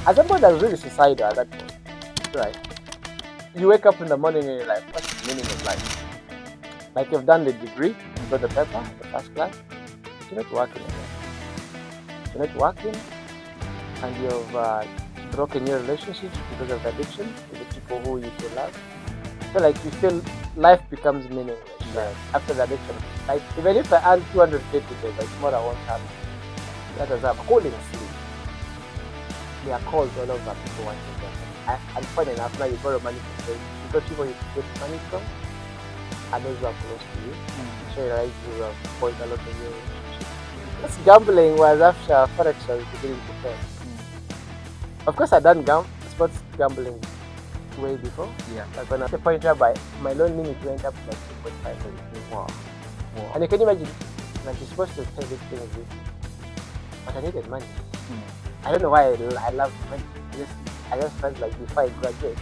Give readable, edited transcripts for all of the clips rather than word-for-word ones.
As somebody that's really suicidal at that point, right? You wake up in the morning and you're like, what's the meaning of life? Like you've done the degree, you got the paper, the first class, you're not working again. You're not working, and you've broken your relationships because of the addiction with the people who you to love. So like you feel life becomes meaningless. Right? After the addiction, like even if I earn 250 days, like tomorrow I won't have it. That is I'm calling sleep. There are calls all over people wanting them. And funny enough, now you borrow money from them because people you get money from and those who are close to you. So you realize you have spoiled a lot of your relationships. That's gambling was after Forex was beginning to fail. Of course, I done sports gambling way before. Yeah. Like when I the point whereby my loan limit went up to like 2.5 million. Wow. And you can imagine, like you're supposed to pay this thing with, but I needed money. I don't know why I love money. I just felt like before I graduate,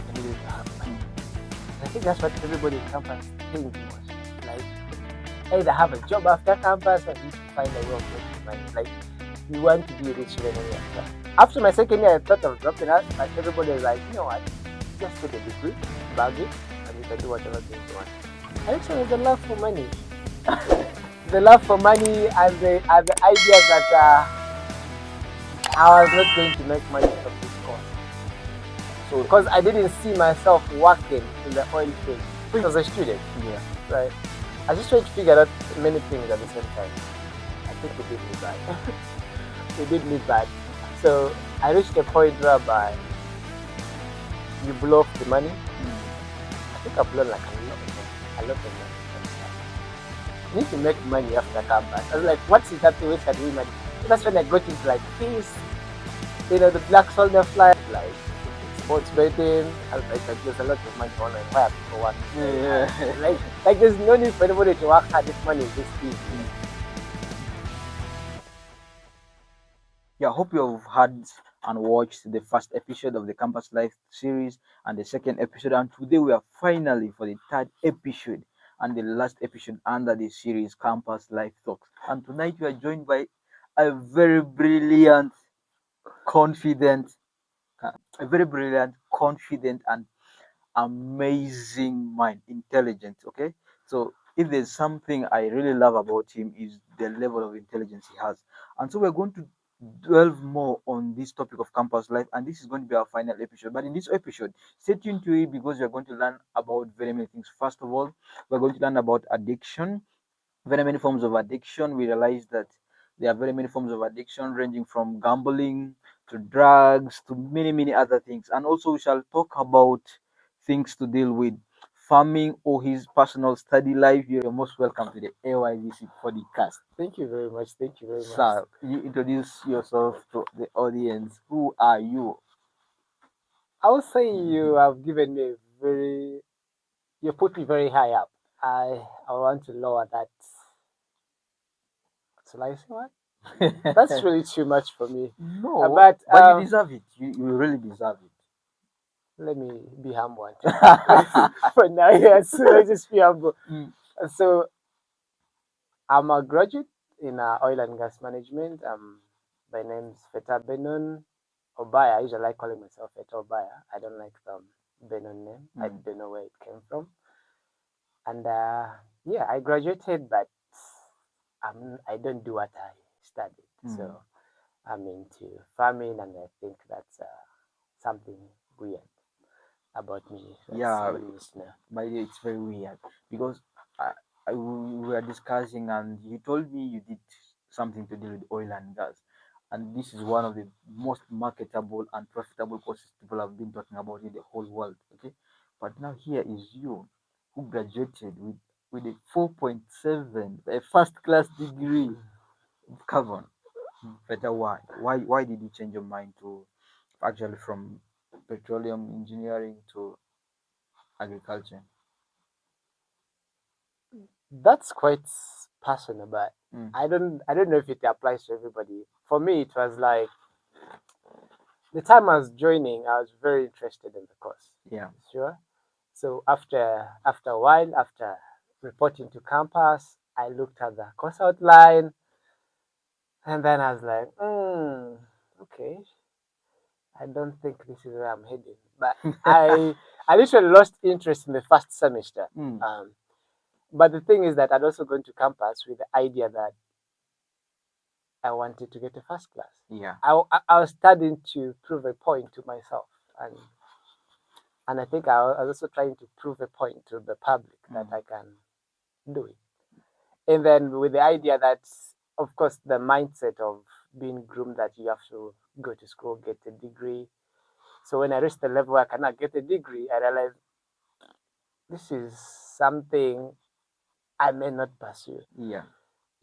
I needed to have money. I think that's what everybody in campus thinks was like either have a job after campus or you need to find a way of making money. Like you want to be rich when you're young. After my second year, I thought of dropping out, but everybody was like, you know what, just get a degree, bag it, and you can do whatever things you want. And actually, it's the love for money. The love for money and the idea that I was not going to make money from this course. So, because I didn't see myself working in the oil field as a student, Yeah. right? I just tried to figure out many things at the same time. I think it did me bad. It did me bad. So I reached a point whereby you blow off the money. I think I've blown like a lot of money. You need to make money after campus. I was like, what's it that way can we money? So that's when I got into like this, the black soldier fly, like sports betting. I was like, there's a lot of money online. Why are people working? Yeah. like there's no need for anybody to work hard if money is this easy. Yeah, I hope you've had and watched the first episode of the Campus Life series and the second episode. And today we are finally for the third episode and the last episode under the series Campus Life Talks. And tonight we are joined by a very brilliant, confident, and amazing mind, intelligent. Okay, so if there's something I really love about him is the level of intelligence he has, and so we're going to delve more on this topic of campus life, and this is going to be our final episode. But in this episode, stay tuned to it because we're going to learn about very many things. First of all, we're going to learn about addiction, very many forms of addiction. We realize that there are very many forms of addiction, ranging from gambling to drugs to many, many other things. And also, we shall talk about things to deal with farming or his personal study life. You're most welcome to the AYVC podcast. Thank you very much. Thank you very much. Sir, you introduce yourself to the audience. Who are you? I would say you have given me you put me very high up. I want to lower that. So like, say what? That's really too much for me. No, But but you deserve it. You really deserve it. let me be humble. For now, yes, let's just be humble. Mm. So I'm a graduate in oil and gas management. My name's Feta Benon Obaya. I usually like calling myself Feta Obaya. I don't like the Benon name. I don't know where it came from. And yeah, I graduated, but I don't do what I studied. So I'm into farming, and I think that's something weird about me. That Yeah, somebody needs to know. by the way, it's very weird because we were discussing and you told me you did something to do with oil and gas, and this is one of the most marketable and profitable courses people have been talking about in the whole world. Okay, but now here is you who graduated with a 4.7, a first class degree. Come on, better why did you change your mind to actually from petroleum engineering to agriculture? That's quite personal, but Mm. I don't know if it applies to everybody. For me, it was like the time I was joining, I was very interested in the course. Yeah. Sure. So after a while, after reporting to campus, I looked at the course outline, and then I was like, okay. I don't think this is where I'm heading. But I literally lost interest in the first semester. Mm. But the thing is that I'd also gone to campus with the idea that I wanted to get a first class. Yeah. I was studying to prove a point to myself, and I think I was also trying to prove a point to the public that I can do it. And then with the idea that, of course, the mindset of being groomed that you have to go to school, get a degree. So when I reached the level where I cannot get a degree, I realized this is something I may not pursue. Yeah.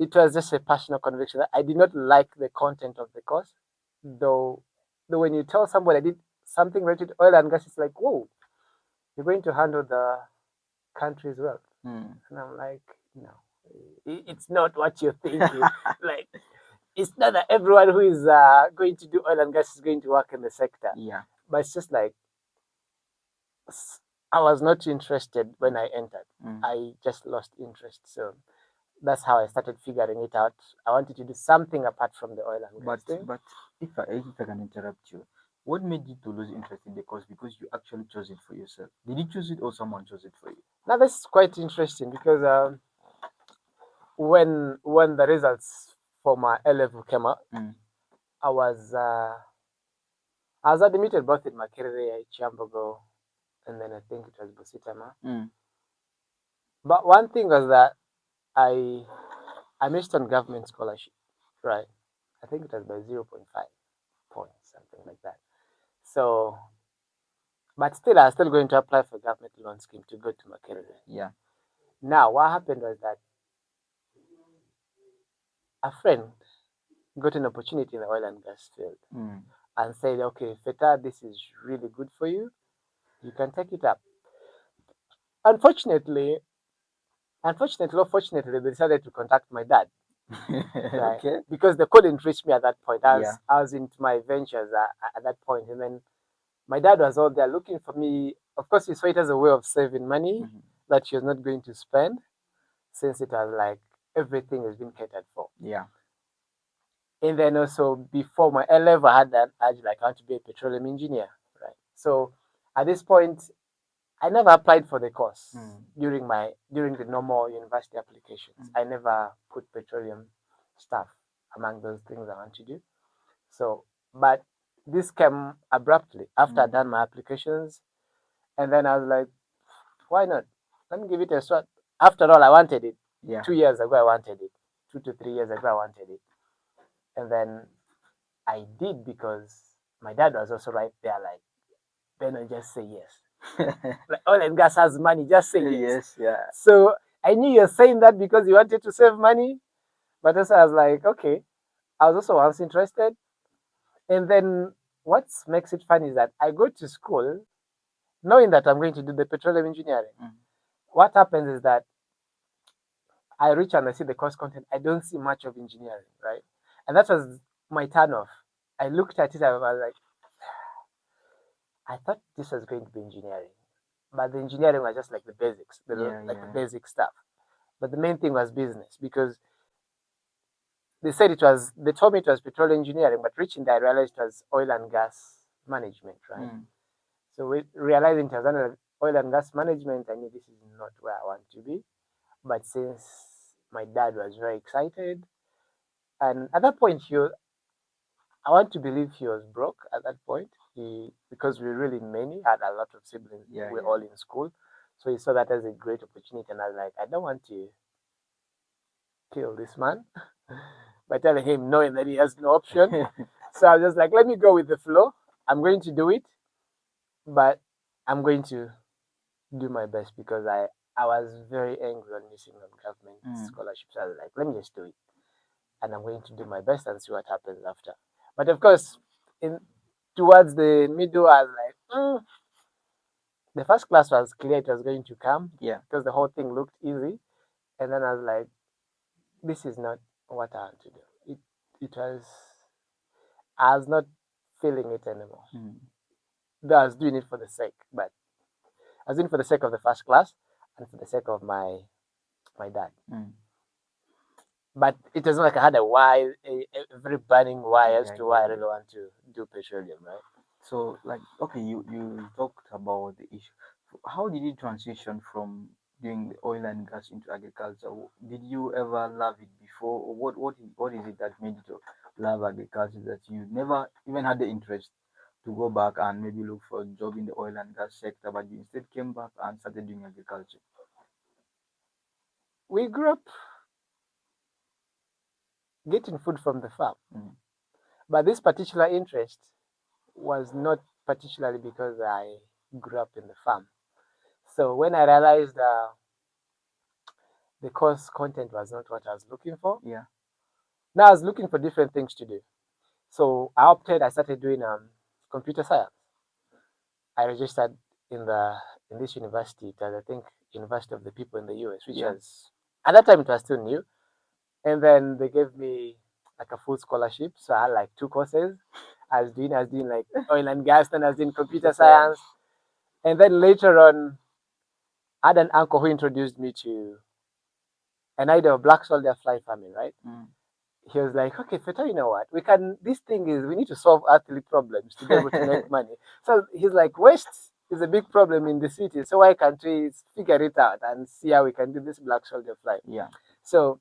It was just a personal conviction. I did not like the content of the course, though. Though when you tell somebody I did something related to oil and gas, it's like, whoa, you're going to handle the country's wealth. Mm. And I'm like, no, it's not what you're thinking. Like, it's not that everyone who is going to do oil and gas is going to work in the sector. Yeah. But it's just like, I was not interested when I entered. I just lost interest. So that's how I started figuring it out. I wanted to do something apart from the oil and gas thing. But if I can interrupt you, what made you to lose interest in the course? Because you actually chose it for yourself. Did you choose it or someone chose it for you? Now this is quite interesting because when the results for my A level came out, I was uh, I was admitted both in Makerere, Chambogo, and then I think it was Busitama. But one thing was that I I missed on government scholarship, right? I think it was by 0.5 points, something like that. So, but still, I was still going to apply for government loan scheme to go to Makerere. Yeah. Now, what happened was that a friend got an opportunity in the oil and gas field and said, okay, Feta, this is really good for you. You can take it up. Unfortunately, or fortunately, they decided to contact my dad. Right? Okay. Because they couldn't reach me at that point. Yeah. I was into my ventures at that point. And then my dad was out there looking for me. Of course, he saw it as a way of saving money that he was not going to spend, since it was like everything has been catered for. Yeah. And then also before my A level, I had that urge, like I want to be a petroleum engineer, right? So at this point, I never applied for the course during the normal university applications. I never put petroleum stuff among those things I want to do. So, but this came abruptly after I'd done my applications, and then I was like, why not? Let me give it a shot. After all, I wanted it. Yeah. 2 years ago, I wanted it. 2 to 3 years ago, I wanted it. And then I did because my dad was also right there, like, Beno, just say yes. Like, oil and gas has money, just say yes. Yes. Yeah. So I knew you're saying that because you wanted to save money, but also I was like, okay. I was also once interested. And then what makes it fun is that I go to school knowing that I'm going to do the petroleum engineering. What happens is that I reach and I see the course content. I don't see much of engineering, right? And that was my turn off. I looked at it, I was like, I thought this was going to be engineering. But the engineering was just like the basics, the basic stuff. But the main thing was business because they told me it was petroleum engineering, but reaching there, I realized it was oil and gas management, right? So realizing it was oil and gas management, I knew this is not where I want to be. But since my dad was very excited, and at that point, I want to believe he was broke at that point. Because we were really many, had a lot of siblings. We're all in school. So he saw that as a great opportunity. And I was like, I don't want to kill this man by telling him, knowing that he has no option. So I was just like, let me go with the flow. I'm going to do it, but I'm going to do my best because I was very angry on missing on government scholarships. I was like, let me just do it. And I'm going to do my best and see what happens after. But of course, towards the middle, I was like, the first class was clear it was going to come. Yeah. Because the whole thing looked easy. And then I was like, this is not what I want to do. I was not feeling it anymore. Though I was doing it for the sake, but I was doing it for the sake of the first class and for the sake of my dad. But it wasn't like I had a very burning why as to why I really want to do petroleum, right? So, like, okay, you talked about the issue. How did you transition from doing the oil and gas into agriculture? Did you ever love it before, or what is it that made you to love agriculture that you never even had the interest to go back and maybe look for a job in the oil and gas sector, but you instead came back and started doing agriculture? We grew up getting food from the farm, Mm. but this particular interest was not particularly because I grew up in the farm. So when I realized the course content was not what I was looking for, Yeah. now I was looking for different things to do. So I started doing computer science. I registered in the in this university, it was, I think, University of the People in the US, which Yeah. was at that time it was still new. And then they gave me like a full scholarship. So I had like two courses. I was doing like oil and gas, then I was doing computer science. And then later on, I had an uncle who introduced me to an idea of black soldier fly farming, right? Mm. He was like, okay, Feta, you know what? This thing is, we need to solve earthly problems to be able to make money. So he's like, waste is a big problem in the city. So why can't we figure it out and see how we can do this black soldier fly? Yeah. So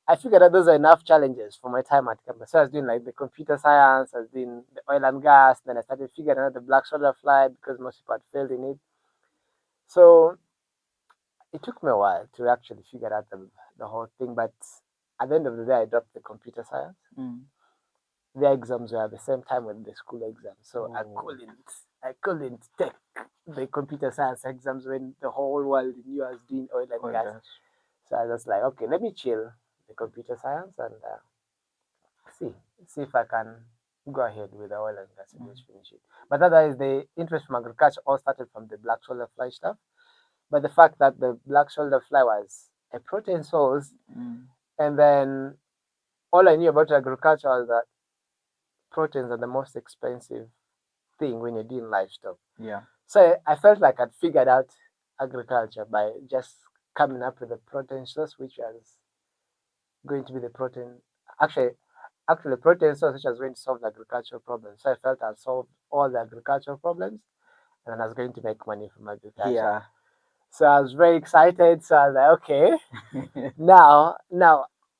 I figured out those are enough challenges for my time at campus. So I was doing like the computer science, I was doing the oil and gas, then I started figuring out the black soldier fly because most people had failed in it. So it took me a while to actually figure out the whole thing, but at the end of the day, I dropped the computer science. Mm. The exams were at the same time with the school exams, so Oh. I couldn't take the computer science exams when the whole world knew I was doing oil and Oh, gas. gosh. So I was like, okay, let me chill the computer science and see see if I can go ahead with the oil and gas and just finish it. But otherwise, the interest from agriculture all started from the black soldier fly stuff. But the fact that the black soldier fly was a protein source, Mm. and then all I knew about agriculture was that proteins are the most expensive thing when you're doing livestock. Yeah. So I felt like I'd figured out agriculture by just coming up with a protein source, which was going to be the protein. Actually, actually, protein source which was going to solve the agricultural problems. So I felt I'd solved all the agricultural problems, and I was going to make money from agriculture. Yeah. So I was very excited. So I was like, okay, now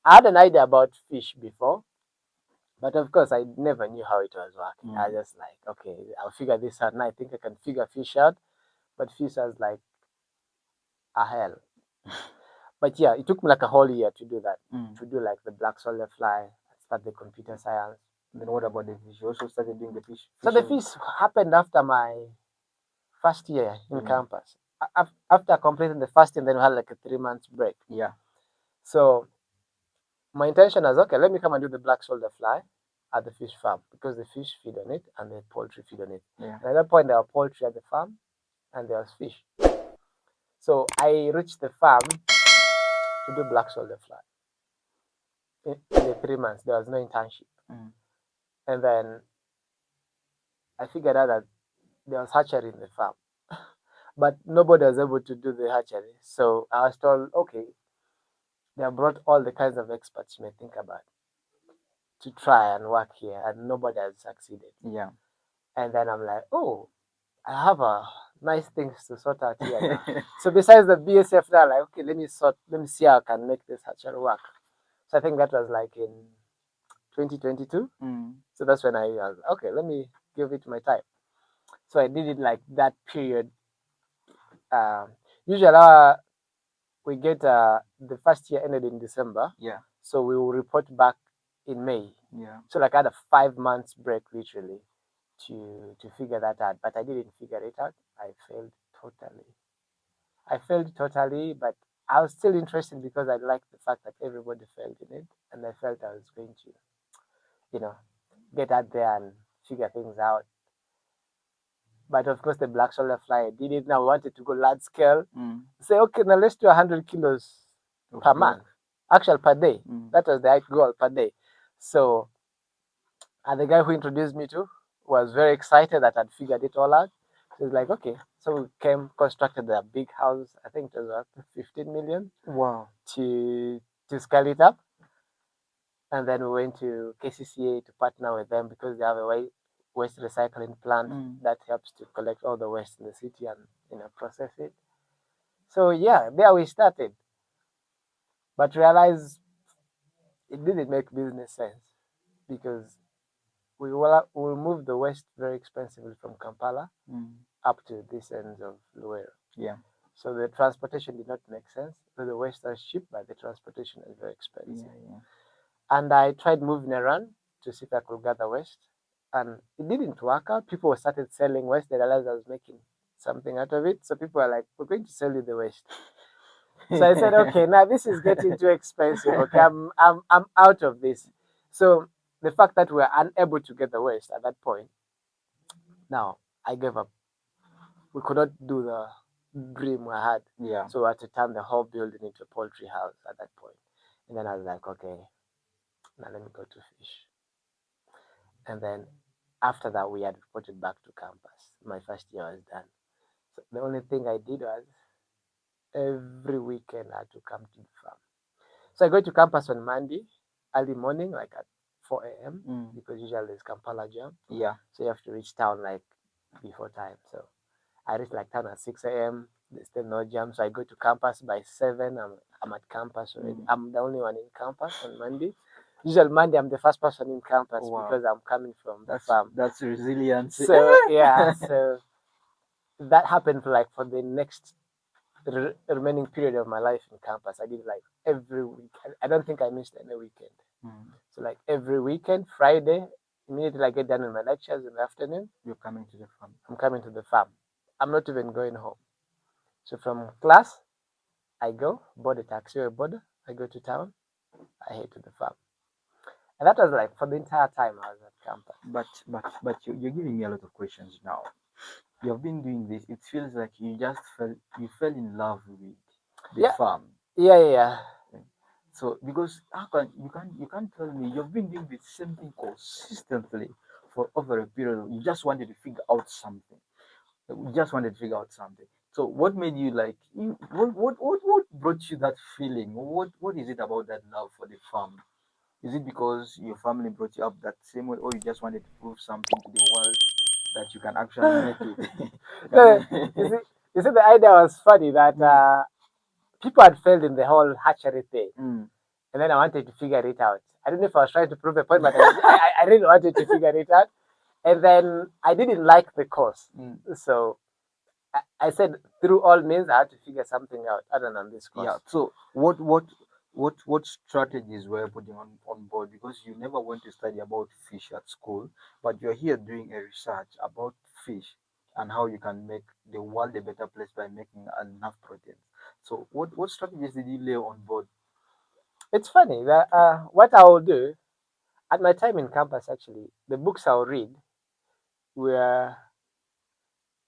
I had an idea about fish before, but of course I never knew how it was working. I Mm. just like, okay, I'll figure this out. And I think I can figure fish out, but fish was like a hell. But yeah, it took me like a whole year to do that, Mm. to do like the black soldier fly, start the computer science. Then what about the fish? You also started doing the fish. So the Fishing. fish happened after my first year in Mm. campus. After completing the first year, then we had like a 3 months break. Yeah. So my intention was, okay, let me come and do the black soldier fly at the fish farm because the fish feed on it and the poultry feed on it. Yeah. And at that point, there was poultry at the farm and there was fish. So I reached the farm to do black soldier fly. In the 3 months, there was no internship. Mm. And then I figured out that there was hatchery in the farm, but nobody was able to do the hatchery. So I was told, okay, they have brought all the kinds of experts you may think about to try and work here, and nobody has succeeded. Yeah. And then I'm like, oh, I have a nice things to sort out here now. So besides the BSF, now like, okay, let me see how I can make this hatchery work. So I think that was like in 2022. Mm. So that's when I was okay, let me give it my time. So I did it like that period. Um, Usually we get the first year ended in December, Yeah. so we will report back in May. Yeah. So like I had a 5 months break literally to figure that out, but I didn't figure it out. I failed totally. I failed totally, but I was still interested because I liked the fact that everybody failed in it, and I felt I was going to, you know, get out there and figure things out. But of course, the black soldier fly I did it. Now I wanted to go large scale. Mm. Say, okay, now let's do 100 kilos per Okay. month, actually per day. Mm. That was the goal per day. So, and the guy who introduced me to was very excited that I'd figured it all out. So he's like, okay. So we constructed a big house. I think it was worth 15 million Wow. to scale it up. And then we went to KCCA to partner with them because they have a waste recycling plant Mm. that helps to collect all the waste in the city and process it. So yeah, there we started, but realized it didn't make business sense because we moved the waste very expensively from Kampala up to this end of Luero. Yeah. So the transportation did not make sense. So the waste was cheap, but the transportation is very Yeah. expensive. Yeah. And I tried moving around to see if I could gather waste, and it didn't work out. People started selling waste. They realized I was making something out of it. So people were like, "We're going to sell you the waste." So I said, "Okay, now this is getting too expensive. Okay, I'm out of this." So the fact that we were unable to get the waste at that point, now I gave up. We could not do the dream we had. Yeah. So we had to turn the whole building into a poultry house at that point. And then I was like, okay, now let me go to fish. And then after that, we had reported back to campus. My first year was done. So the only thing I did was every weekend I had to come to the farm. So I go to campus on Monday, early morning, like at 4 a.m., because usually there's Kampala jam. Yeah. So you have to reach town like before time. So I reach like town at 6 a.m. There's still no jam. So I go to campus by 7. I'm at campus already. I'm the only one in campus on Monday. Usually Monday I'm the first person in campus because I'm coming from the farm. That's resilience. So yeah, so that happened for the next remaining period of my life in campus. I did like every week. I don't think I missed any weekend. So like every weekend, Friday, immediately I get done with my lectures in the afternoon, You're coming to the farm. I'm coming to the farm. I'm not even going home. So from class, I go, board a taxi or a border, I go to town, I head to the farm. And that was like for the entire time I was at campus. But you're giving me a lot of questions now. You have been doing this. It feels like you fell in love with the farm. Yeah. So because you can't tell me you've been doing the same thing consistently for over a period you just wanted to figure out something. You just wanted to figure out something. So what made you like what brought you that feeling? What is it about that love for the farm? Is it because your family brought you up that same way, or you just wanted to prove something to the world that you can actually make it? No, you see, the idea was funny that people had failed in the whole hatchery thing. And then I wanted to figure it out. I don't know if I was trying to prove a point, but I really wanted to figure it out. And then I didn't like the course. So I said, through all means, I had to figure something out other than this course. Yeah. So what strategies were you putting on board? Because you never went to study about fish at school, but you're here doing a research about fish and how you can make the world a better place by making enough protein. So what strategies did you lay on board? It's funny that what I will do at my time in campus, actually, the books I'll read were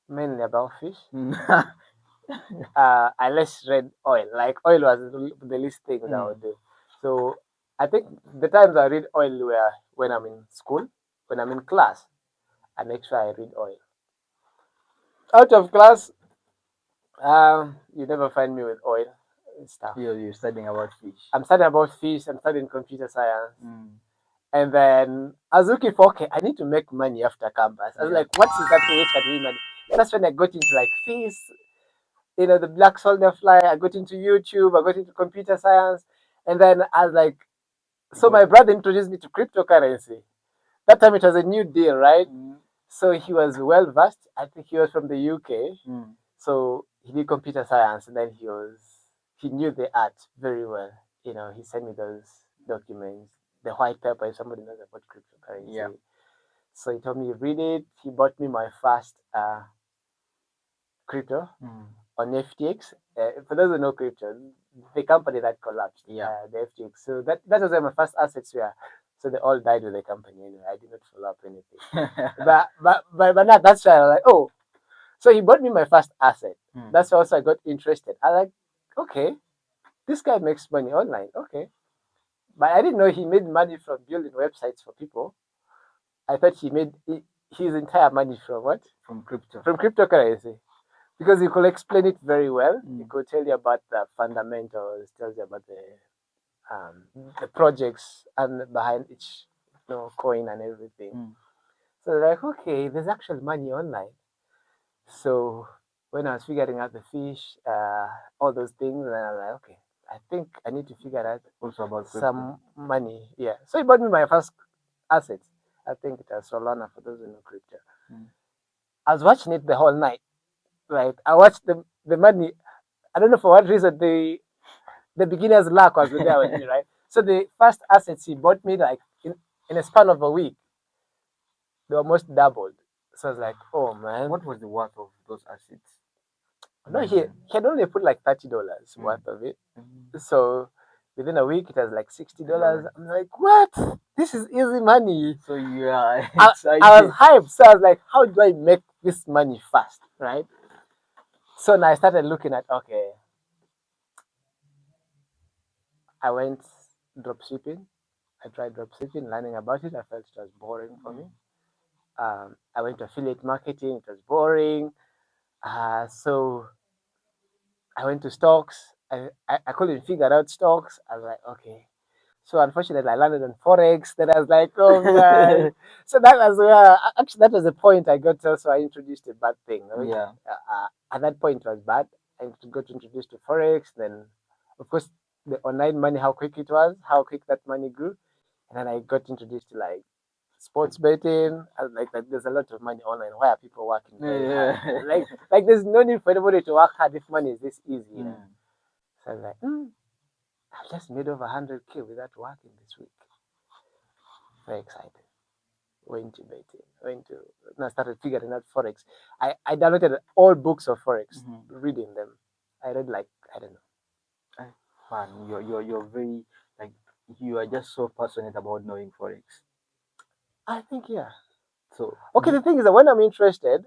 mainly about fish. I less read oil. Like oil was the least things I would do. So I think the times I read oil were when I'm in school, when I'm in class. I make sure I read oil. Out of class, you never find me with oil stuff. You're studying about fish. I'm studying about fish. I'm studying computer science. And then I was looking for, okay, I need to make money after campus. I was like, what is that way can we money? That's when I got into like fish, the black soldier fly. I got into YouTube. I got into computer science. And then I was like, so my brother introduced me to cryptocurrency. That time it was a new deal, right? So he was well versed. I think he was from the UK. So he did computer science, and then he knew the art very well. He sent me those documents, the white paper. If somebody knows about cryptocurrency, Yeah. So he told me read it. He bought me my first crypto on FTX. For those who know crypto, the company that collapsed, the FTX. So that was where my first assets were. So they all died with the company anyway. I did not follow up anything. but now that's why I was like, oh. So he bought me my first asset. That's why also I got interested. I like, okay, this guy makes money online. Okay. But I didn't know he made money from building websites for people. I thought he made his entire money from what? From crypto. From cryptocurrency. Because he could explain it very well. He could tell you about the fundamentals, tells you about the projects and behind each coin and everything. So like, okay, there's actual money online. So when I was figuring out the fish, all those things, and I was like, okay, I think I need to figure out Also about crypto. some money. Yeah. So he bought me my first asset. I think it was Solana for those who know crypto. Mm. I was watching it the whole night. Right. I watched the money. I don't know for what reason the beginner's luck was there with me, right? So the first assets he bought me like in a span of a week, they almost doubled. So I was like, oh man. What was the worth of those assets? No, Back he then? had only put like $30 Mm. worth of it. Mm. So within a week it was like $60. I'm like, what? This is easy money. So you are I was excited. hyped. So I was like, how do I make this money fast? Right? So now I started looking at okay, I went drop shipping. I tried drop shipping, learning about it. I felt it was boring for me. I went to affiliate marketing. It was boring. So I went to stocks. I couldn't figure out stocks. I was like, okay. So unfortunately, I landed on forex. Then I was like, oh man. So that was actually that was the point I got. Also, I introduced a bad thing. I mean, Yeah. at that point, it was bad. I got introduced to forex. Then, of course, the online money, how quick it was, how quick that money grew, and then I got introduced to like sports betting. I was like there's a lot of money online. Why are people working very hard? Yeah. Like there's no need for anybody to work hard if money is this easy. You know? Mm. So I was like, I just made over 100K without working this week. Very excited. Went to betting. And I started figuring out forex. I downloaded all books of forex, Mhm. reading them. I read like I don't know. Man, you're very like you are just so passionate about knowing forex. I think yeah. So Okay, the thing is that when I'm interested,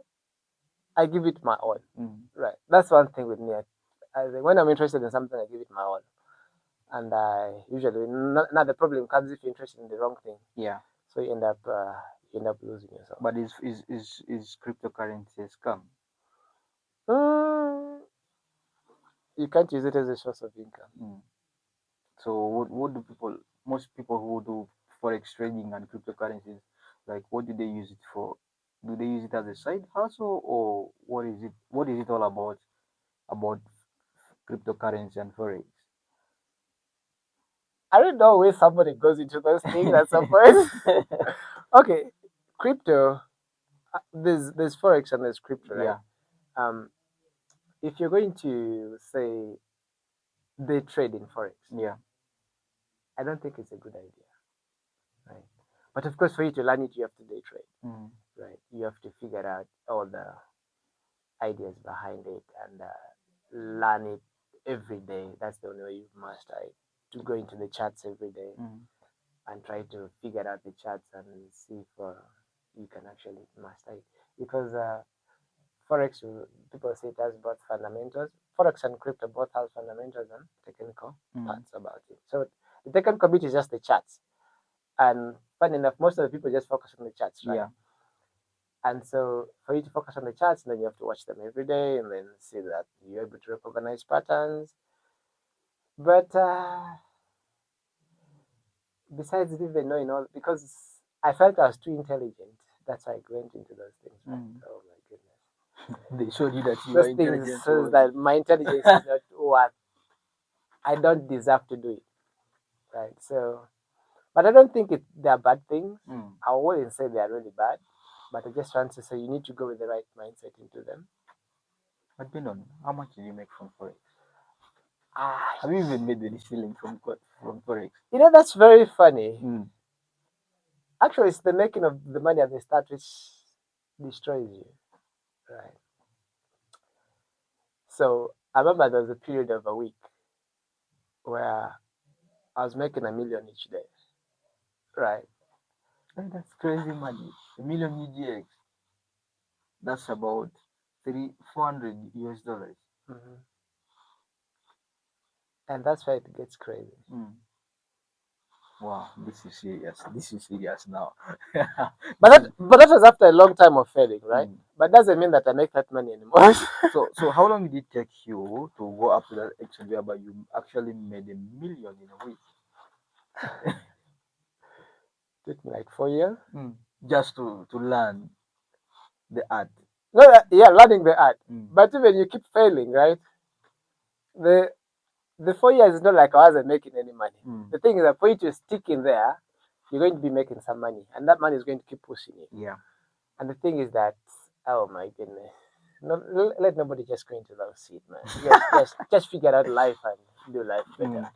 I give it my all. mm, Right. That's one thing with me. When I'm interested in something, I give it my all. And I usually not the problem comes if you're interested in the wrong thing. yeah. So you end up losing yourself. But is cryptocurrency a scam? Mm, you can't use it as a source of income. Mm. So what do most people who do forex trading and cryptocurrencies, like what do they use it for? Do they use it as a side hustle, or what is it? What is it all about cryptocurrency and forex? I don't know where somebody goes into those things at some point. Okay, crypto. There's forex and there's crypto, right? Yeah. Um, if you're going to say day trade in forex, Yeah. I don't think it's a good idea, right? But of course, for you to learn it, you have to day trade, Mm. right? You have to figure out all the ideas behind it and learn it every day. That's the only way you master it. To go into the charts every day Mm. and try to figure out the charts and see if you can actually master it. Because forex, people say it has both fundamentals. Forex and crypto both have fundamentals and technical Mm. parts about it. So the technical bit is just the charts, and funny enough, most of the people just focus on the charts, right? Yeah. And so for you to focus on the charts, then you have to watch them every day and then see that you're able to recognize patterns. But besides even knowing all, because I felt I was too intelligent, that's why I went into those things. Right? Mm. Oh my goodness. They showed you that you are Those things intelligent. says that my intelligence is not what I don't deserve to do it. Right. So, but I don't think they're bad things. Mm. I wouldn't say they're really bad, but I just want to say you need to go with the right mindset into them. But Benon, how much did you make from forex? Ah, Have you even made any shilling from forex? that's very funny. Mm. Actually, it's the making of the money at the start which destroys you. Right. So I remember there was a period of a week where I was making 1 million each day. Right. Hey, that's crazy money. A million UGX. That's about 400 US dollars. Hmm. And that's where it gets crazy. Mm. Wow, this is serious. This is serious now. But that was after a long time of failing, right? Mm. But doesn't mean that I make that money anymore. So how long did it take you to go up to that extent whereby you actually made 1 million in a week? Took me like 4 years. Mm. just to learn the art. No, yeah, learning the art. Mm. But even you keep failing, right? The the 4 years is not like I wasn't making any money. Mm. The thing is that for you to stick in there, you're going to be making some money, and that money is going to keep pushing you. Yeah. And the thing is that, oh my goodness, no, let nobody just go into those seat, man. Just figure out life and do life better. Mm.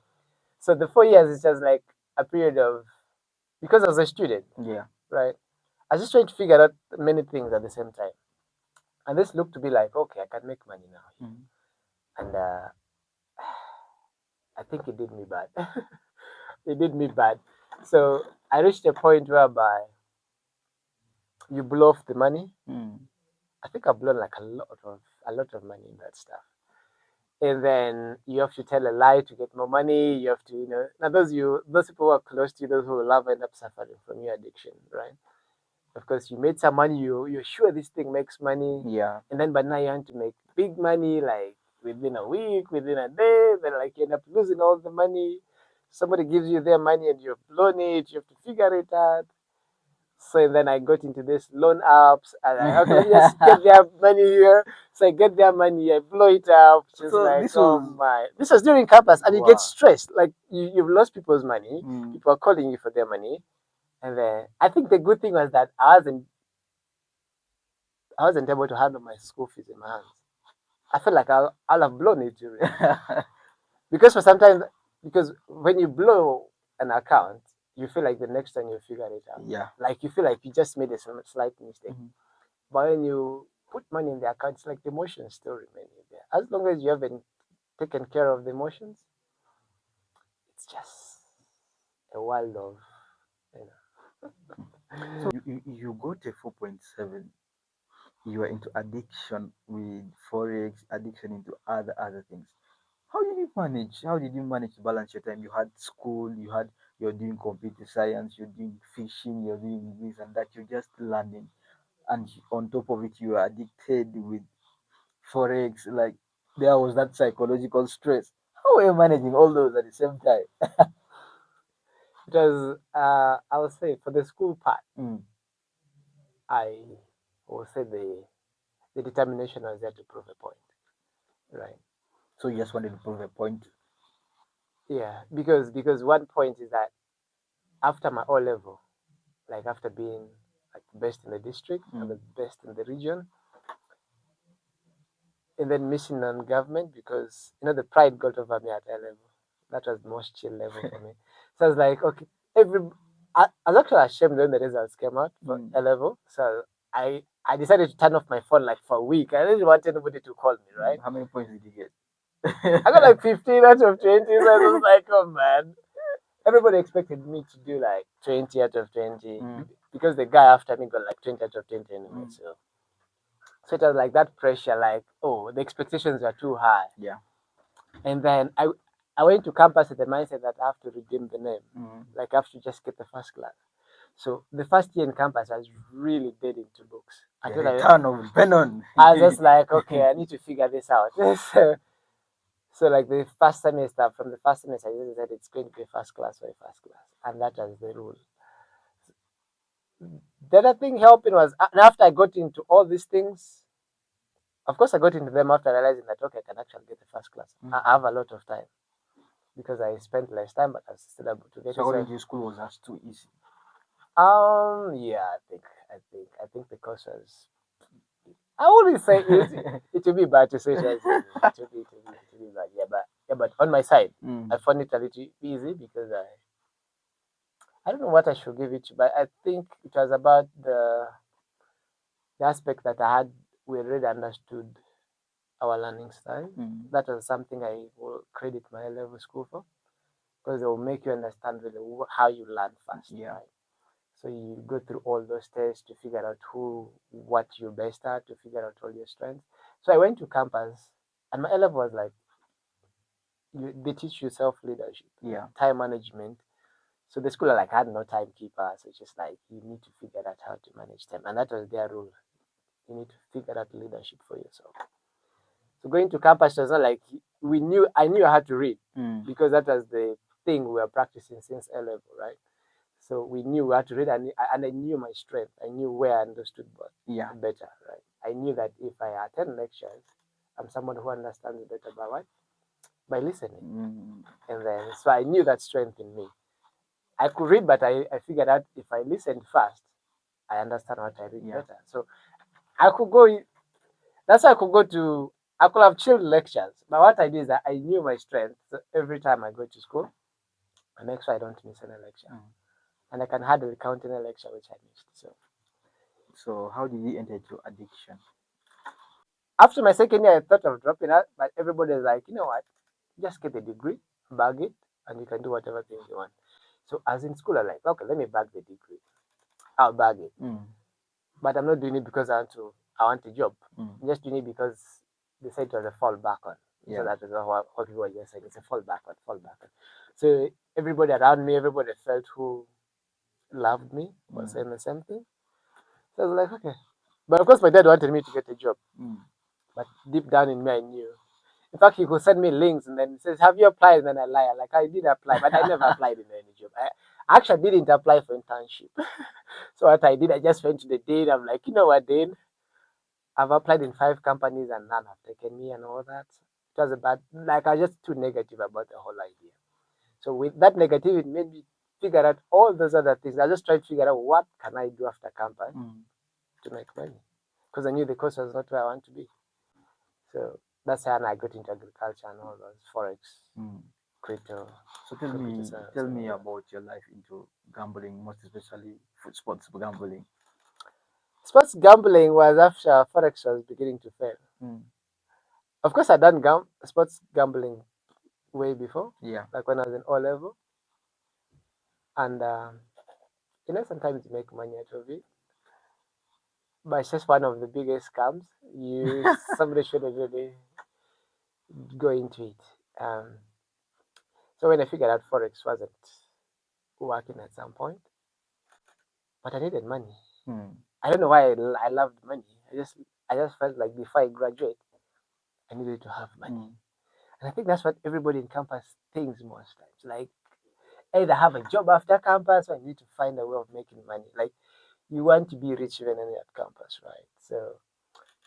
So the 4 years is just like a period of, because I was a student, Yeah. right? I was just trying to figure out many things at the same time, and this looked to be like, okay, I can make money now, Mm. and I think it did me bad. It did me bad. So I reached a point whereby you blow off the money. Mm. I think I've blown like a lot of money in that stuff. And then you have to tell a lie to get more money. You have to, now those people who are close to you, those who love, end up suffering from your addiction, right? Of course, you made some money. You're sure this thing makes money, Yeah. and then but now you want to make big money, like within a week, within a day. Then like you end up losing all the money. Somebody gives you their money and you've blown it. You have to figure it out. So then I got into this loan apps and okay, let me just get their money here. So I get their money, I blow it up. Just So like, this oh was my. This was during campus and you get wow. stressed. Like you've lost people's money. Mm. People are calling you for their money. And then I think the good thing was that I wasn't able to handle my school fees in my hands. I feel like I'll have blown it during. Because for sometimes, because when you blow an account, you feel like the next time you figure it out. Yeah. Like you feel like you just made a slight mistake. Mhm. But when you put money in the account, it's like the emotions still remain in there. As long as you haven't taken care of the emotions, it's just a world of, you know. So you got a 4.7. You were into addiction with forex, addiction into other things. How did you manage? How did you manage to balance your time? You had school, you're doing computer science, you're doing fishing, you're doing this and that. You're just learning, and on top of it, you are addicted with forex. Like there was that psychological stress. How were you managing all those at the same time? Because I would say for the school part, Mm. I will say the determination was there to prove a point, right? So you just wanted to prove a point. Yeah, because one point is that after my O level, like after being like the best in the district and the best in the region, and then missing on government because the pride got over me at A level. That was the most chill level for me. So I was like, okay, I was actually ashamed when the results came out for Mm. A level. So I decided to turn off my phone like for a week. I didn't want anybody to call me, right? How many points did you get? I got like 15 out of 20. So I was like, oh man. Everybody expected me to do like 20 out of 20 Mm. because the guy after me got like 20 out of 20 anyway. Mm. So it was like that pressure, like, oh, the expectations were too high. Yeah. And then I went to campus with the mindset that I have to redeem the name. Mm. Like I have to just get the first class. So the first year in campus, I was really dead into books. The return of Venom. I was just like, okay, I need to figure this out. So like the first semester, from the first semester, I just said it's going to be a first class or a first class. And that was the rule. The other thing helping was after I got into all these things, of course I got into them after realizing that okay, I can actually get the first class. I have a lot of time because I spent less time, but I was still able to get So it. according So, to your school was just too easy. yeah, I think the course was. I wouldn't say easy. It would be bad to say it was easy. It would be bad. Yeah, but on my side, I found it a little easy because I don't know what I should give it to, but I think it was about the aspect that I had. We really understood our learning style. Mm. That was something I will credit my level school for because it will make you understand really how you learn fast. Yeah. Right? So you go through all those tests to figure out what you're best at, to figure out all your strengths. So I went to campus, and my level was like they teach you self leadership, Yeah. time management. So the school like had no timekeeper, so it's just like you need to figure out how to manage time, and that was their rule. You need to figure out leadership for yourself. So going to campus was not like I knew how to read Mm. because that was the thing we were practicing since A level, right? So we knew how to read, and I knew my strength. I knew where I understood Yeah. better, right? I knew that if I attend lectures, I'm someone who understands better by what? By listening. And then, so I knew that strength in me. I could read, but I figured out if I listened fast, I understand what I read better. So I could go, that's why I could go to, I could have chilled lectures. But what I did is that I knew my strength. So every time I go to school, I make sure I don't miss any lecture. And I can hardly count any lecture which I missed. So how did you enter into addiction? After my second year, I thought of dropping out, but everybody is like, you know what? Just get a degree, bag it, and you can do whatever things you want. So as in school, I'm like, okay, let me bag the degree. I'll bag it. But I'm not doing it because I want a job. I'm just doing it because they said it was a fallback on. So that is what people were just saying. It's a fallback on. So everybody around me, everybody felt who loved me was saying the same thing. So I was like, okay. But of course, my dad wanted me to get a job. But deep down in me, I knew. In fact, he could send me links and then he says, have you applied? And then I lie. Like, I did apply, but I never applied in any job. I actually didn't apply for internship. So what I did, I just went to the dean. I'm like, you know what, dean? I've applied in 5 companies and none have taken me and all that. It was about, like, I was just too negative about the whole idea. So with that negativity, it made me figure out all those other things. I just tried to figure out what can I do after campus to make money. Because I knew the course was not where I want to be. So that's how I got into agriculture and all those forex, crypto. So tell me about your life into gambling, most especially sports gambling. Sports gambling was after forex was beginning to fail. Of course, I done sports gambling way before. Yeah. Like when I was in O level, and sometimes you make money out of it, but it's just one of the biggest scams. Somebody should have really go into it. So when I figured out forex wasn't working at some point, but I needed money. I don't know why I loved money. I just felt like before I graduate, I needed to have money. And I think that's what everybody in campus thinks most times. Like, either have a job after campus or you need to find a way of making money. Like, you want to be rich when you're at campus, right? So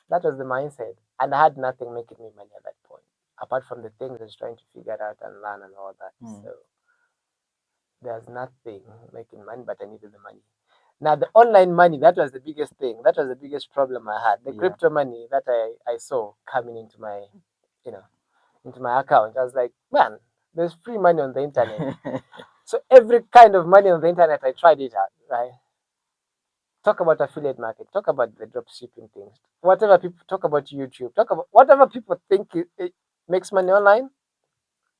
that was the mindset. And I had nothing making me money at that point, apart from the things I was trying to figure out and learn and all that. So there's nothing making money, but I needed the money. Now, the online money, that was the biggest thing. That was the biggest problem I had. The crypto money that I saw coming into my, into my account. I was like, man, there's free money on the internet. So every kind of money on the internet, I tried it out, right? Talk about affiliate market. Talk about the drop shipping things. Whatever people talk about YouTube. Talk about whatever people think it makes money online.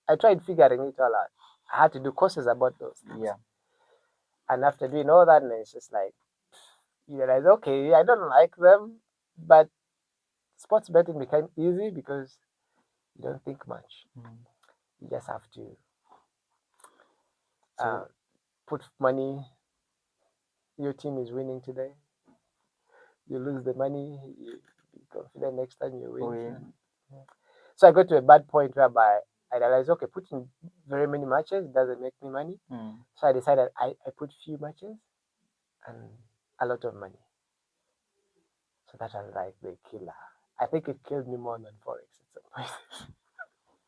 I tried figuring it all out. I had to do courses about those things. Yeah. And after doing all that, and it's just like, you realize, okay, I don't like them, but sports betting became easy because you don't think much. You just have to put money. Your team is winning today. You lose the money. You be confident next time you win. So I got to a bad point whereby I realized, okay, putting very many matches doesn't make me money. So I decided I put few matches and a lot of money. So that was like the killer. I think it killed me more than forex at some point.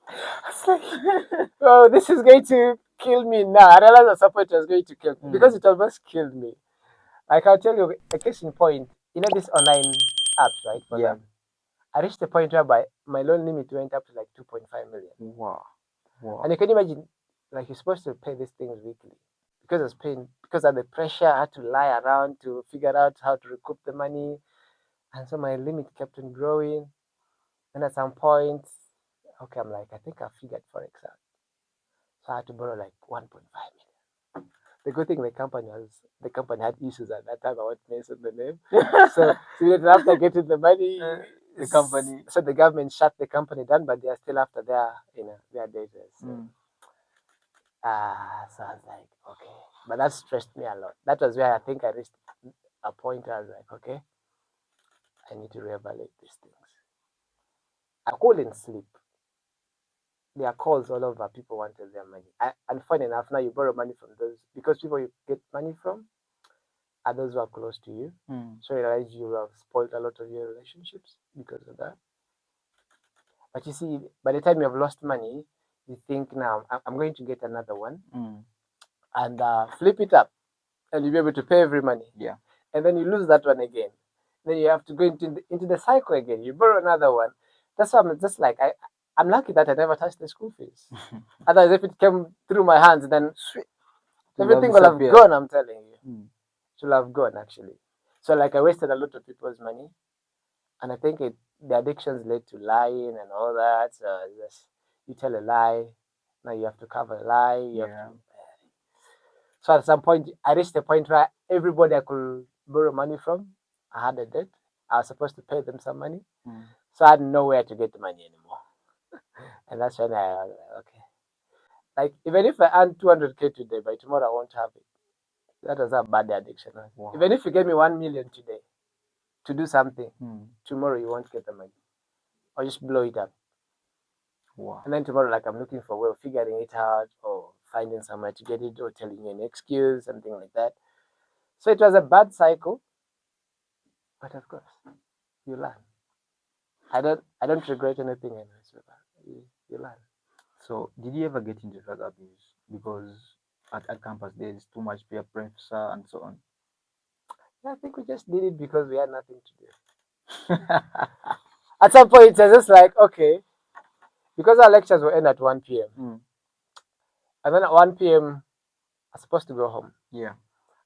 I was like, oh, this is going to kill me now. I realized at some point it was going to kill me because it almost killed me. Like, I'll tell you a case in point. You know these online apps, right? For them. I reached a point where my loan limit went up to like 2.5 million. Wow. And you can imagine, like, you're supposed to pay these things weekly. Because I was paying, because of the pressure, I had to lie around to figure out how to recoup the money. And so my limit kept on growing. And at some point, okay, I'm like, I think I figured Forex out. So I had to borrow like 1.5 million. The good thing the company had issues at that time. I won't mention the name. So after getting the money, so the government shut the company down, but they are still after their data. So, so I was like, okay, but that stressed me a lot. That was where I think I reached a point where I was like, okay, I need to reevaluate these things. I couldn't sleep. there are calls all over. People wanted their money. And funny enough, now you borrow money from those because people you get money from are those who are close to you. So you realize you have spoiled a lot of your relationships because of that. But you see, by the time you have lost money, you think now I'm going to get another one and flip it up, and you'll be able to pay every money. Yeah. And then you lose that one again. Then you have to go into the cycle again. You borrow another one. That's why I'm just like I'm lucky that I never touched the school fees. Otherwise, if it came through my hands, then everything will have gone. I'm telling you, it will have gone actually. So like I wasted a lot of people's money, and I think the addictions led to lying and all that. So just you tell a lie, now you have to cover a lie. You have to, so at some point, I reached a point where everybody I could borrow money from, I had a debt. I was supposed to pay them some money, so I had nowhere to get the money anymore. And that's when I was like, okay, like even if I earn 200K today, by tomorrow I won't have it. That was how bad the addiction was. Wow. Even if you gave me 1 million today to do something, tomorrow you won't get the money, or just blow it up. Wow. And then tomorrow, like I'm looking for a way of figuring it out, or finding somewhere to get it, or telling you an excuse, something like that. So it was a bad cycle, but of course, you learn. I don't regret anything anyways. You learn. So, did you ever get into drug abuse? Because at campus there is too much peer pressure and so on. Yeah, I think we just did it because we had nothing to do. At some point, it's just like, okay, because our lectures will end at 1 p.m. And then at 1 p.m., I'm supposed to go home. Yeah.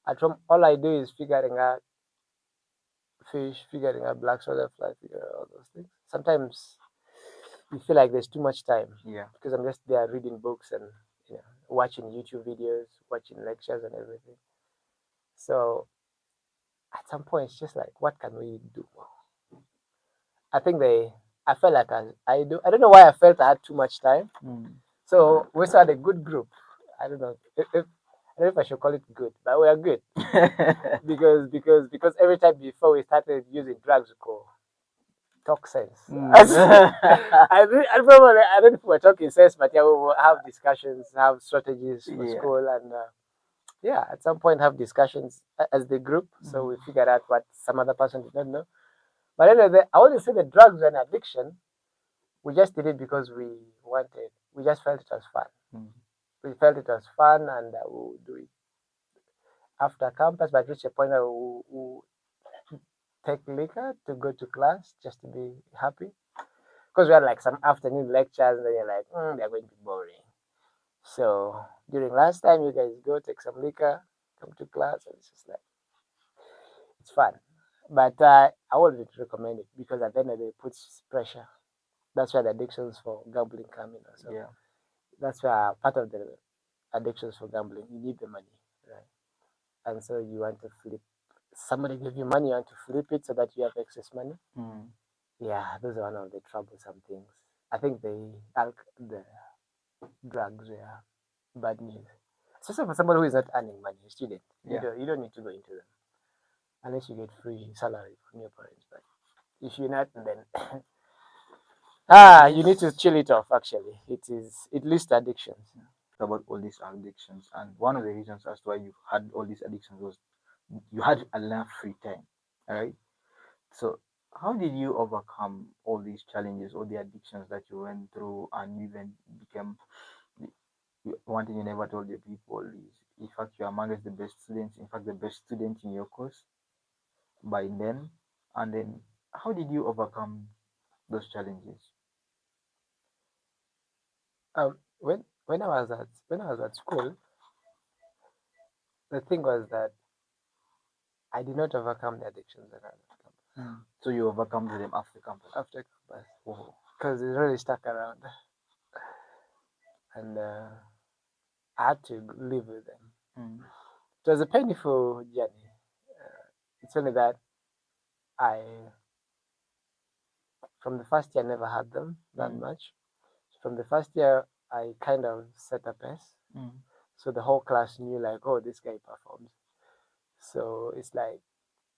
At home, all I do is figuring out fish, figuring out black soda fly, figuring out all those things. Sometimes you feel like there's too much time. Yeah. Because I'm just there reading books and watching YouTube videos, watching lectures and everything. So at some point, it's just like, what can we do? I think I felt like I don't know why I felt I had too much time. So we still had a good group. I don't know if I don't know if I should call it good, but we are good because every time before we started using drugs, we could talk sense. I don't know if we're talking sense, but yeah, we will have discussions, have strategies for school, and yeah, at some point have discussions as the group. So we figured out what some other person did not know. But anyway, I wouldn't say the drugs were an addiction. We just did it because we just felt it was fun. We felt it was fun, and we would do it after campus. But reach a point where we take liquor to go to class just to be happy. Because we had like some afternoon lectures, and then you're like, they're going to be boring. So during last time, you guys go take some liquor, come to class, and it's just like, it's fun. But I wouldn't recommend it because at the end of the day, it puts pressure. That's where the addictions for gambling come in. So that's where part of the addictions for gambling, you need the money, right? And so you want to flip. Somebody give you money, you want to flip it so that you have excess money. Yeah, those are one of the troublesome things. I think the drugs are bad news, especially for somebody who is not earning money, a student. You don't need to go into them unless you get free salary from your parents. But if you're not, then you need to chill it off. Actually, it leads to addictions. About all these addictions, and one of the reasons as to why you had all these addictions was you had enough free time. All right. So, how did you overcome all these challenges, all the addictions that you went through, and even became one thing you never told your people is, in fact, you're amongst the best students. In fact, the best student in your course by then. And then, how did you overcome those challenges? When I was at school, the thing was that I did not overcome the addictions that I had So you overcome them after campus. after campus because it really stuck around, and I had to live with them. It was a painful journey. It's only that from the first year, I never had them that much. From the first year, I kind of set a pace. So the whole class knew, like, oh, this guy performs. So it's like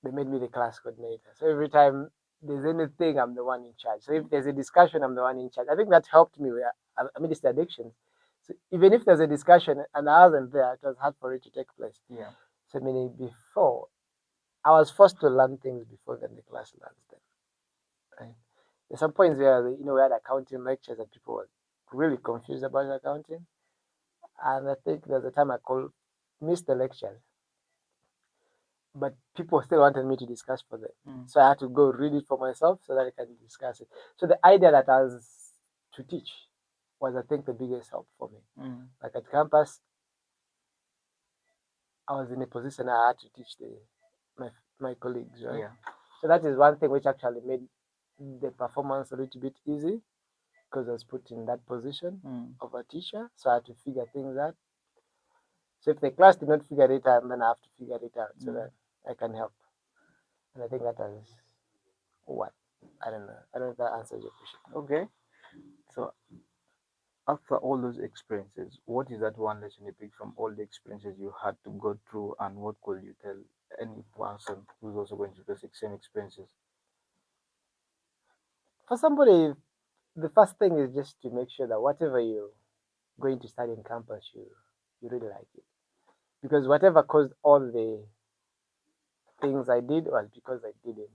they made me the class coordinator. So every time there's anything, I'm the one in charge. So if there's a discussion, I'm the one in charge. I think that helped me with amidst the addictions. So even if there's a discussion and I wasn't there, it was hard for it to take place. Yeah. So meaning before, I was forced to learn things before then the class learns them. Right? There's some points where we had accounting lectures and people were really confused about accounting, and I think there's a time I missed the lectures, but people still wanted me to discuss for them. So I had to go read it for myself so that I can discuss it. So the idea that I was to teach was, I think, the biggest help for me. Like at campus, I was in a position I had to teach my colleagues, right? Yeah. So that is one thing which actually made the performance a little bit easy because I was put in that position of a teacher. So I had to figure things out. So if the class did not figure it out, then I have to figure it out so that I can help. And I think that was what? I don't know. I don't know if that answers your question. Okay. So after all those experiences, what is that one lesson you picked from all the experiences you had to go through, and what could you tell any person who's also going through those same experiences? For somebody, the first thing is just to make sure that whatever you're going to study in campus, you really like it. Because whatever caused all the things I did was because I didn't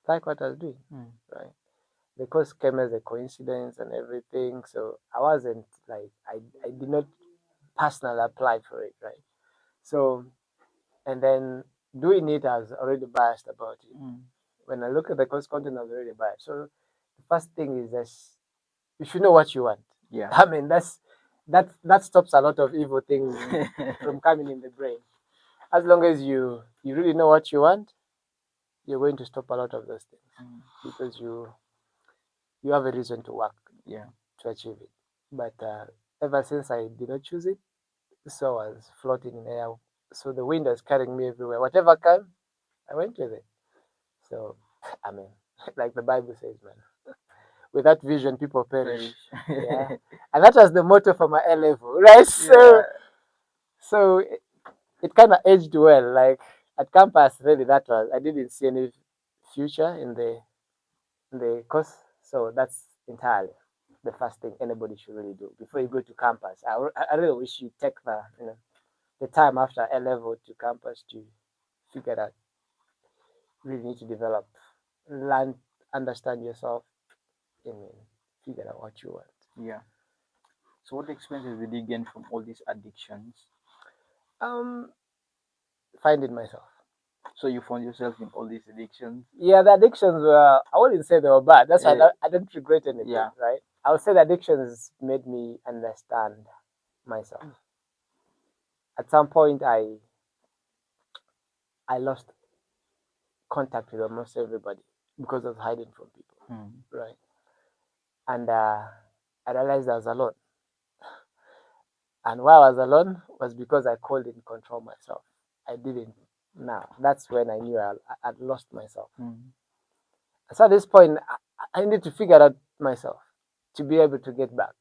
like what I was doing, right? The course came as a coincidence and everything, so I wasn't like I did not personally apply for it, right? So, and then doing it, I was already biased about it. When I look at the course content, I was already biased. So the first thing is this: you should know what you want. Yeah. I mean, that stops a lot of evil things from coming in the brain. As long as you really know what you want, you're going to stop a lot of those things because you have a reason to work to achieve it. But ever since I did not choose it, so I was floating in air. So the wind was carrying me everywhere. Whatever came, I went with it. So, I mean, like the Bible says, man, without vision, people perish. Yeah. And that was the motto for my A level, right? So it kind of aged well. Like at campus, really, I didn't see any future in the course. So that's entirely the first thing anybody should really do before you go to campus. I really wish you take the time after A level to campus to figure out. Really need to develop, learn, understand yourself, and figure out what you want. Yeah. So what experiences did you gain from all these addictions? Finding myself. So you found yourself in all these addictions? Yeah, the addictions were, I wouldn't say they were bad. That's why I don't regret anything, right? I would say the addictions made me understand myself. At some point, I lost contact with almost everybody because of hiding from people, right? And I realized I was alone. And why I was alone was because I couldn't control myself. I didn't. Now, that's when I knew I'd lost myself. So at this point, I need to figure out myself to be able to get back.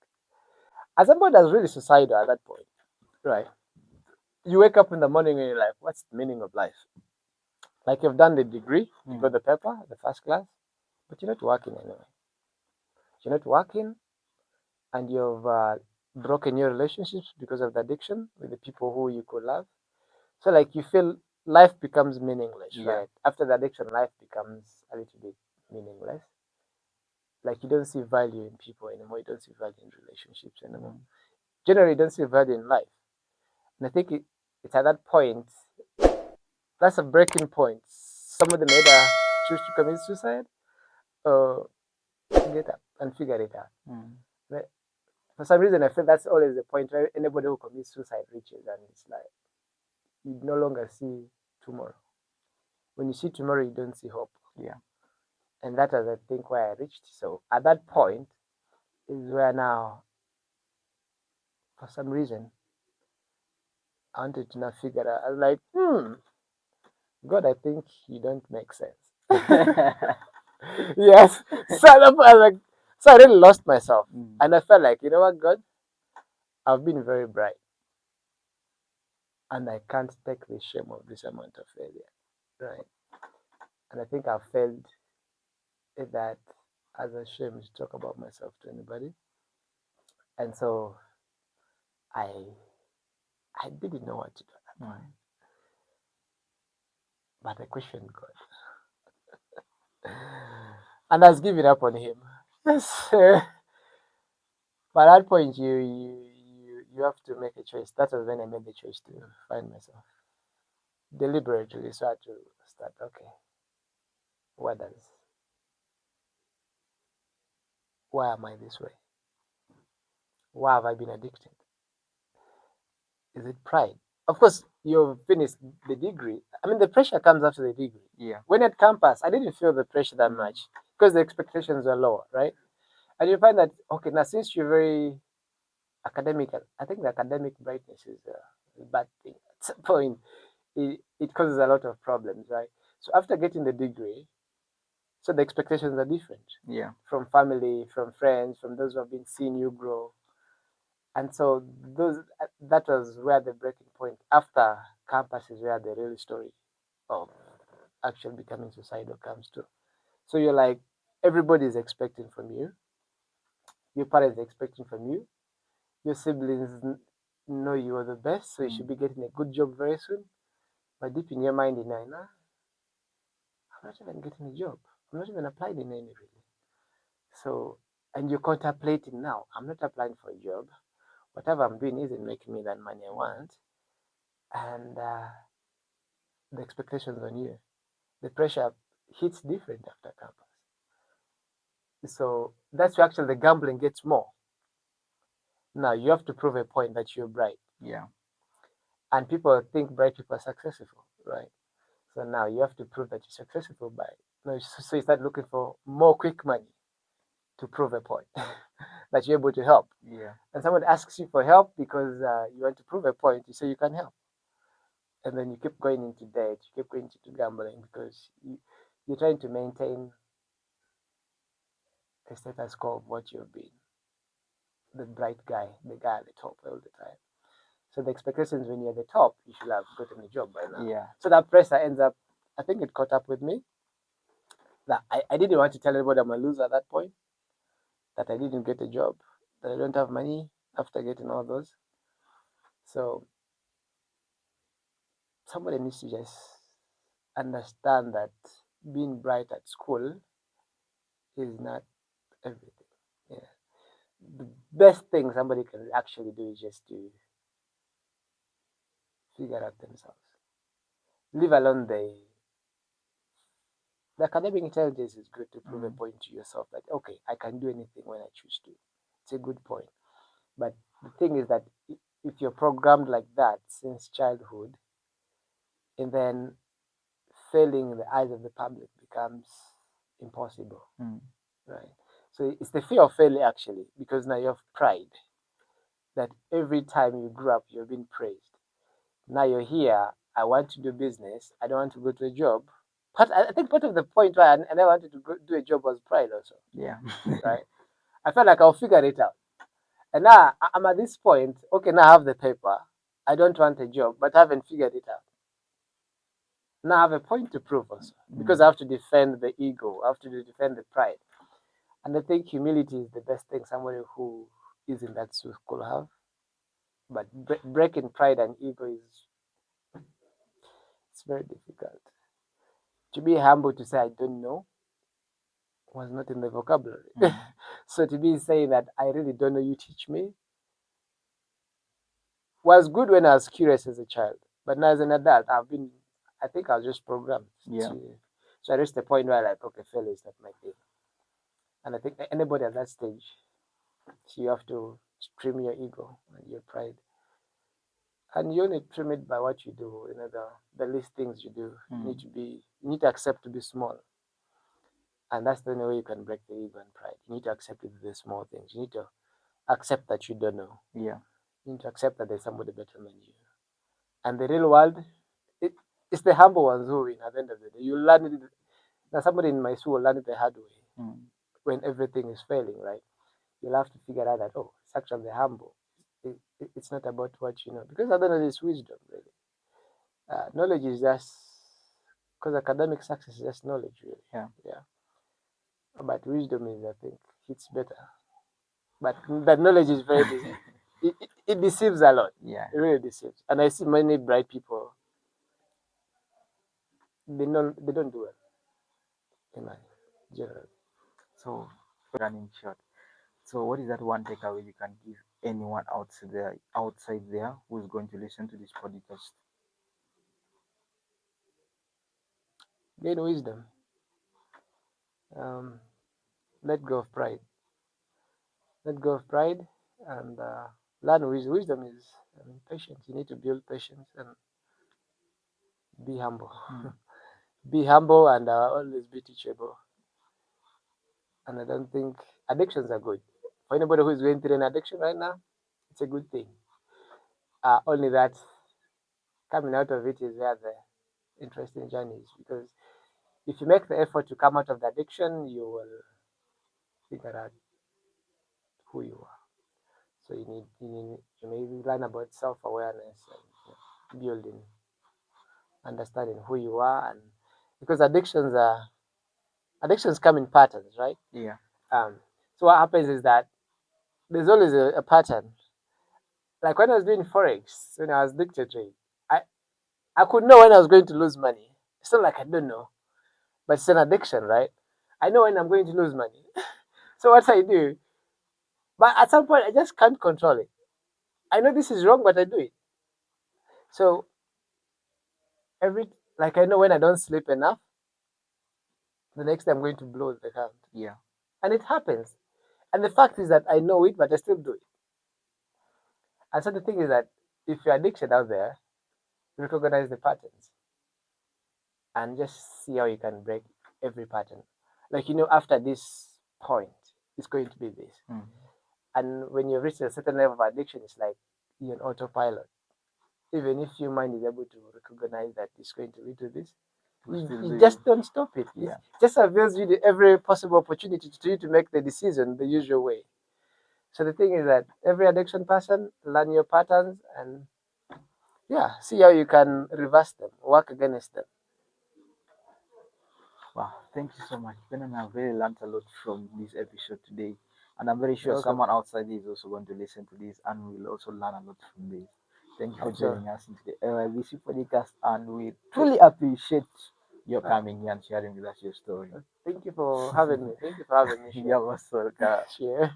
As somebody that's really suicidal at that point, right? You wake up in the morning and you're like, what's the meaning of life? Like you've done the degree, you got the paper, the first class, but you're not working anyway. You're not working, and you've broken your relationships because of the addiction with the people who you could love. So like you feel life becomes meaningless, right? After the addiction, life becomes a little bit meaningless. Like you don't see value in people anymore. You don't see value in relationships anymore. Generally, you don't see value in life. And I think it's at that point, that's a breaking point. Somebody may either choose to commit suicide or get up and figure it out. But for some reason, I feel that's always the point where anybody who commits suicide reaches, and it's like you no longer see tomorrow. When you see tomorrow, you don't see hope. Yeah. And that was, I think, where I reached. So at that point is where now, for some reason, I wanted to now figure out. I was like, God, I think you don't make sense. Yes. So I really lost myself. And I felt like, you know what, God, I've been very bright. And I can't take the shame of this amount of failure. Right. And I think I've failed in that as a shame to talk about myself to anybody. And so I I didn't know what to do at that point. But I questioned God. And I was giving up on him. Yes. By that point you have to make a choice. That was when I made the choice to find myself. Deliberately so I had to start, okay, what does why am I this way? Why have I been addicted? Is it pride? Of course, you've finished the degree. I mean, the pressure comes after the degree. Yeah. When at campus, I didn't feel the pressure that much because the expectations were lower, right? And you find that, okay, now since you're very academic, I think the academic brightness is a bad thing. At some point, it causes a lot of problems, right? So after getting the degree, so the expectations are different. Yeah. From family, from friends, from those who have been seeing you grow. And so that was where the breaking point after campus is where the real story of actually becoming suicidal comes to. So you're like, everybody's expecting from you, your parents are expecting from you, your siblings know you are the best, so you should be getting a good job very soon. But deep in your mind, you know, nah, I'm not even getting a job. I'm not even applying in any really. So, and you're contemplating now, I'm not applying for a job. Whatever I'm doing isn't making me that money I want. And the expectations on you. The pressure hits different after campus. So that's where actually the gambling gets more. Now you have to prove a point that you're bright. Yeah. And people think bright people are successful, right? So now you have to prove that you're successful by so you start looking for more quick money to prove a point that you're able to help. Yeah. And someone asks you for help because you want to prove a point, you say you can help. And then you keep going into debt, you keep going into gambling because you're trying to maintain a status quo of what you've been, the bright guy, the guy at the top all the time. So the expectations when you're at the top, you should have gotten a job by now. Yeah. So that pressure ends up, I think it caught up with me. That I didn't want to tell anybody I'm a loser at that point, that I didn't get a job, that I don't have money after getting all those. So somebody needs to just understand that being bright at school is not everything. Yeah. The best thing somebody can actually do is just to figure out themselves. Leave alone the academic intelligence is good to prove a point to yourself that okay, I can do anything when I choose to. It's a good point. But the thing is that if you're programmed like that since childhood, and then failing in the eyes of the public becomes impossible, right? So it's the fear of failure actually, because now you have pride that every time you grew up, you're being praised. Now you're here. I want to do business. I don't want to go to a job. But I think part of the point why I never wanted to go do a job was pride also. Yeah. Right? I felt like I'll figure it out. And now I'm at this point, okay, now I have the paper. I don't want a job, but I haven't figured it out. Now I have a point to prove also. Because I have to defend the ego, I have to defend the pride. And I think humility is the best thing somebody who is in that school have. But breaking pride and ego is it's very difficult. To be humble to say I don't know was not in the vocabulary. So to be saying that I really don't know, you teach me, was good when I was curious as a child. But now as an adult, I think I was just programmed. Yeah. So I reached the point where like, okay, failure is not my thing. And I think anybody at that stage, you have to trim your ego and your pride. And you only trim it by what you do, the least things you do. You need to accept to be small. And that's the only way you can break the ego and pride. You need to accept it, the small things. You need to accept that you don't know. Yeah. You need to accept that there's somebody better than you. And the real world, it's the humble ones who win at the end of the day. You learn it. Now, somebody in my school learned it the hard way when everything is failing, right? You'll have to figure out that, oh, it's actually the humble. It's not about what you know. Because I don't know this wisdom, really. Knowledge is just because academic success is just knowledge, really. Yeah. Yeah. But wisdom is, I think, hits better. But that knowledge is very it deceives a lot. Yeah. It really deceives. And I see many bright people. They don't do well in life, generally. So, running short. So, what is that one takeaway you can give anyone outside there who's going to listen to this podcast? Gain wisdom. Let go of pride. Let go of pride and learn wisdom. Wisdom is patience. You need to build patience and be humble. Be humble and always be teachable. And I don't think addictions are good. For anybody who is going through an addiction right now, it's a good thing. Only that coming out of it is where the interesting journey is. Because if you make the effort to come out of the addiction, you will figure out who you are. So you maybe learn about self awareness and building, understanding who you are, and because addictions come in patterns, right? Yeah. So what happens is that there's always a pattern. Like when I was doing forex, when I was addicted to it, I I could know when I was going to lose money. It's not like I don't know, but it's an addiction, right? I know when I'm going to lose money. So what I do, but at some point I just can't control it. I know this is wrong, but I do it. So every like I know when I don't sleep enough, the next day I'm going to blow the account. Yeah. And it happens. And the fact is that I know it, but I still do it. And so the thing is that if you're addicted out there, recognize the patterns and just see how you can break every pattern. Like, after this point, it's going to be this. And when you reach a certain level of addiction, it's like you're an autopilot. Even if your mind is able to recognize that it's going to lead to this, you just don't stop it. Yeah. It just avails you every possible opportunity to you to make the decision the usual way. So the thing is that every addiction person, learn your patterns and see how you can reverse them, work against them. Wow, thank you so much, Ben. And I've really learned a lot from this episode today. And I'm very sure You're welcome. someone outside is also going to listen to this and will also learn a lot from this. Thank you for joining us in the LIBC podcast, and we truly appreciate your coming here and sharing with us your story. Thank you for having me. Thank you for having me. You're most welcome. Sure.